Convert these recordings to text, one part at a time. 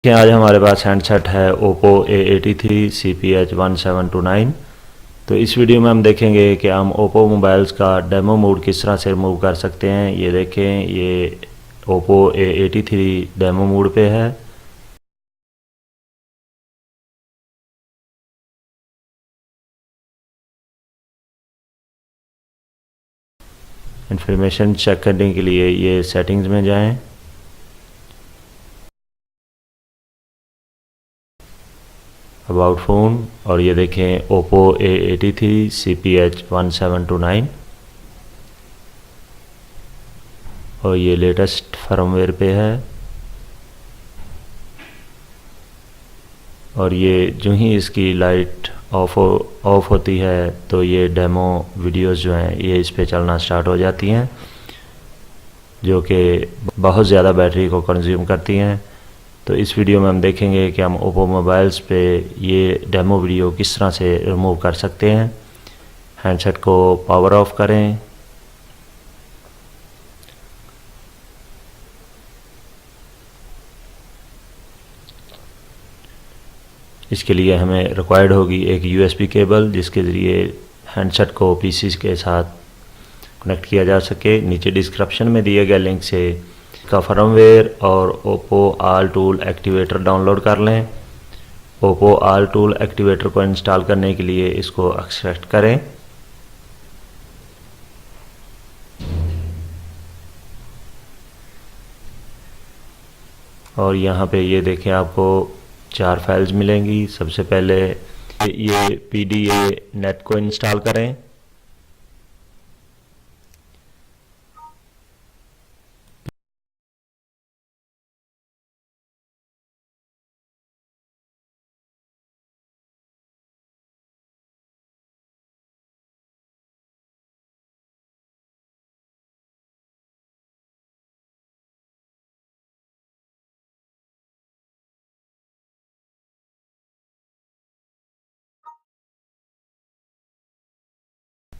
कि आज हमारे पास हैंडसेट है Oppo A83 CPH1729। तो इस वीडियो में हम देखेंगे कि हम Oppo मोबाइल्स का डेमो मोड किस तरह से रिमूव कर सकते हैं। ये देखें, ये Oppo A83 डेमो मोड पे है। इंफॉर्मेशन चेक करने के लिए ये सेटिंग्स में जाएं, अबाउट फ़ोन, और ये देखें Oppo A83 CPH1729 और ये लेटेस्ट फर्मवेयर पे है। और ये जो ही इसकी लाइट ऑफ होती है तो ये डेमो वीडियोस जो हैं ये इस पे चलना स्टार्ट हो जाती हैं, जो कि बहुत ज़्यादा बैटरी को कंज्यूम करती हैं। तो इस वीडियो में हम देखेंगे कि हम Oppo मोबाइल्स पे ये डेमो वीडियो किस तरह से रिमूव कर सकते हैं। हैंडसेट को पावर ऑफ करें, इसके लिए हमें रिक्वायर्ड होगी एक USB केबल जिसके ज़रिए हैंडसेट को PC के साथ कनेक्ट किया जा सके। नीचे डिस्क्रिप्शन में दिए गए लिंक से इसका फर्मवेयर और Oppo all tool activator download कर लें। Oppo ऑल टूल एक्टिवेटर को इंस्टॉल करने के लिए इसको एक्सट्रैक्ट करें। और यहाँ पे ये देखें, आपको 4 फाइल्स मिलेंगी। सबसे पहले ये PDA नेट को इंस्टॉल करें।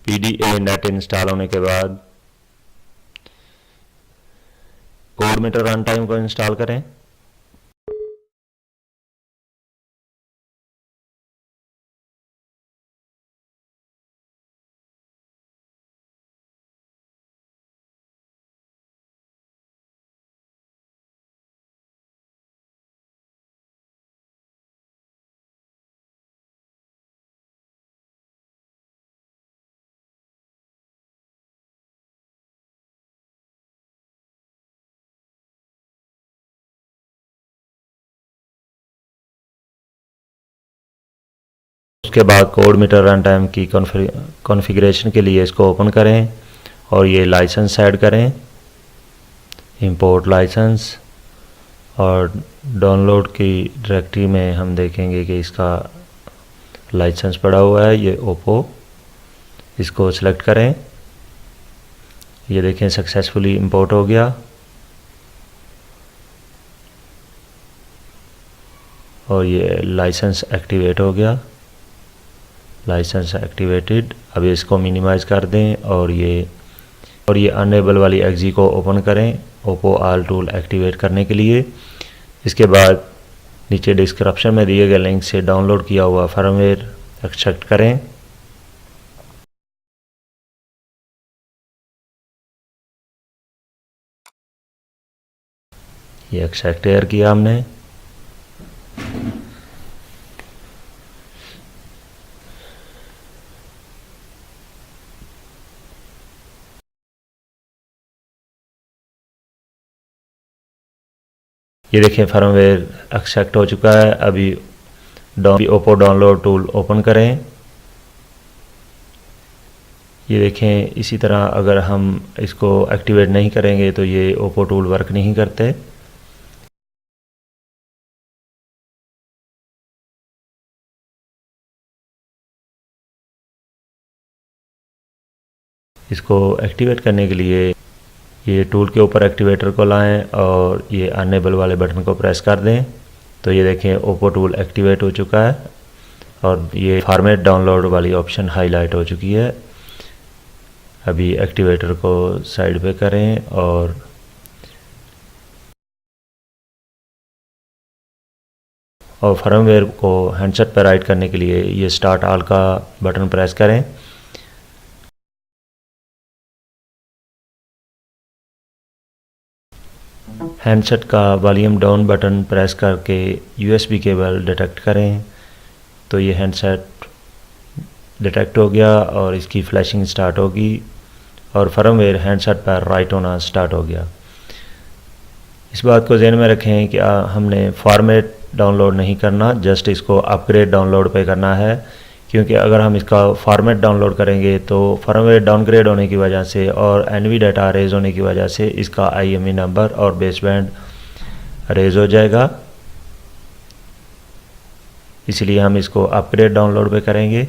PDA नेट इंस्टॉल होने के बाद कोड मीटर रन टाइम को इंस्टॉल करें। उसके बाद कोड मीटर रन टाइम की कॉन्फ़िगरेशन के लिए इसको ओपन करें और ये लाइसेंस ऐड करें, इंपोर्ट लाइसेंस। और डाउनलोड की डायरेक्टरी में हम देखेंगे कि इसका लाइसेंस पड़ा हुआ है, ये Oppo। इसको सिलेक्ट करें। ये देखें, सक्सेसफुली इंपोर्ट हो गया और ये लाइसेंस एक्टिवेट हो गया। Licence activated. अब इसको मिनिमाइज़ कर दें और ये अनेबल वाली एग्जी को ओपन करें Oppo ऑल टूल एक्टिवेट करने के लिए। इसके बाद नीचे डिस्क्रिप्शन में दिए गए लिंक से डाउनलोड किया हुआ फर्मवेयर एक्सट्रैक्ट करें। ये एक्सट्रैक्ट किया हमने। ये देखें, फर्मवेयर एक्सट्रैक्ट हो चुका है। अभी Oppo डाउनलोड टूल ओपन करें। ये देखें, इसी तरह अगर हम इसको एक्टिवेट नहीं करेंगे तो ये Oppo टूल वर्क नहीं करते। इसको एक्टिवेट करने के लिए ये टूल के ऊपर एक्टिवेटर को लाएं और ये अनेबल वाले बटन को प्रेस कर दें। तो ये देखें, Oppo टूल एक्टिवेट हो चुका है और ये फॉर्मेट डाउनलोड वाली ऑप्शन हाईलाइट हो चुकी है। अभी एक्टिवेटर को साइड पे करें और और फर्मवेयर को हैंडसेट पर राइट करने के लिए ये स्टार्ट ऑल का बटन प्रेस करें। हैंडसेट का वॉल्यूम डाउन बटन प्रेस करके यूएसबी केबल डिटेक्ट करें तो ये हैंडसेट डिटेक्ट हो गया और इसकी फ्लैशिंग स्टार्ट होगी और फर्मवेयर हैंडसेट पर राइट होना स्टार्ट हो गया। इस बात को ध्यान में रखें कि हमने फॉर्मेट डाउनलोड नहीं करना, जस्ट इसको अपग्रेड डाउनलोड पे करना है, क्योंकि अगर हम इसका फॉर्मेट डाउनलोड करेंगे तो फर्मवेयर डाउनग्रेड होने की वजह से और एनवी डाटा रेज होने की वजह से इसका आईएमई नंबर और बेसबैंड रेज हो जाएगा। इसलिए हम इसको अपग्रेड डाउनलोड पे करेंगे।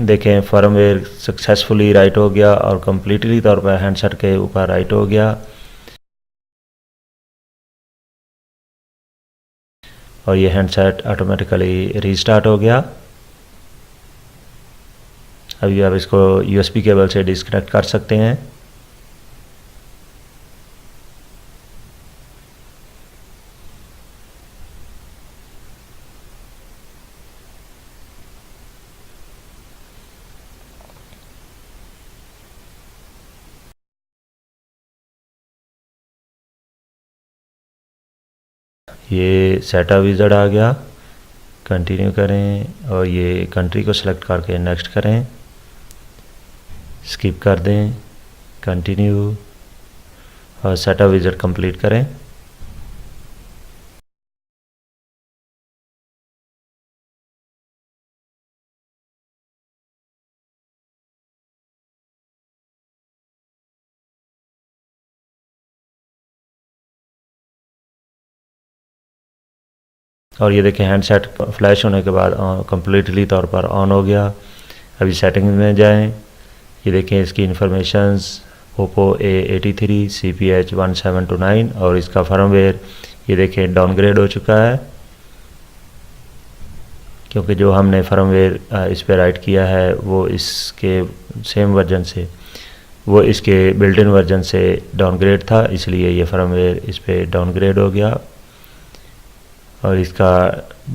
देखें फर्मवेयर सक्सेसफुली राइट हो गया और कम्प्लीटली तौर पर हैंडसेट के ऊपर राइट हो गया और ये हैंडसेट ऑटोमेटिकली रीस्टार्ट हो गया। अभी आप इसको यूएसबी केबल से डिस्कनेक्ट कर सकते हैं। ये सेटअप विज़ार्ड आ गया, कंटिन्यू करें और ये कंट्री को सिलेक्ट करके नेक्स्ट करें, स्किप कर दें, कंटिन्यू और सेटअप विज़ार्ड कंप्लीट करें। और ये देखें हैंडसेट फ्लैश होने के बाद कम्प्लीटली तौर पर ऑन हो गया। अभी सेटिंग्स में जाएं, ये देखें इसकी इंफॉर्मेशंस ओप्पो A83 CPH 1729 और इसका फर्मवेयर ये देखें डाउनग्रेड हो चुका है, क्योंकि जो हमने फर्मवेयर इस पर राइट किया है वो इसके सेम वर्जन से, वो इसके बिल्ट इन वर्जन से डाउनग्रेड था, इसलिए ये फर्मवेयर इस पर डाउनग्रेड हो गया और इसका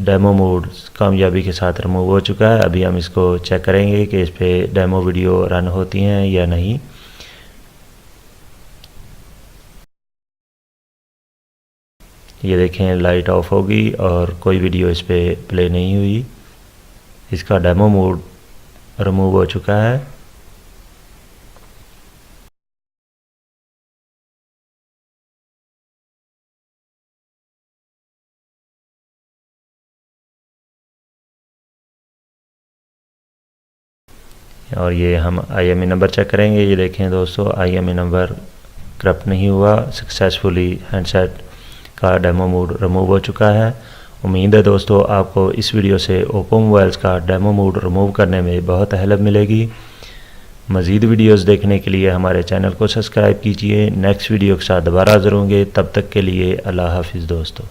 डेमो मोड कामयाबी के साथ रिमूव हो चुका है। अभी हम इसको चेक करेंगे कि इस पर डेमो वीडियो रन होती हैं या नहीं। ये देखें लाइट ऑफ होगी और कोई वीडियो इस पर प्ले नहीं हुई। इसका डेमो मोड रिमूव हो चुका है। और ये हम IMEI नंबर चेक करेंगे। ये देखें दोस्तों, IMEI नंबर करप्ट नहीं हुआ, सक्सेसफुली हैंडसेट का डेमो मोड रिमूव हो चुका है उम्मीद है दोस्तों आपको इस वीडियो से ओप्पो मोबाइल्स का डेमो मोड रिमूव करने में बहुत हेल्प मिलेगी। मज़ीद वीडियोस देखने के लिए हमारे चैनल को सब्सक्राइब कीजिए। नेक्स्ट वीडियो के साथ दोबारा हाज़िर होंगे, तब तक के लिए अल्लाह हाफिज़ दोस्तों।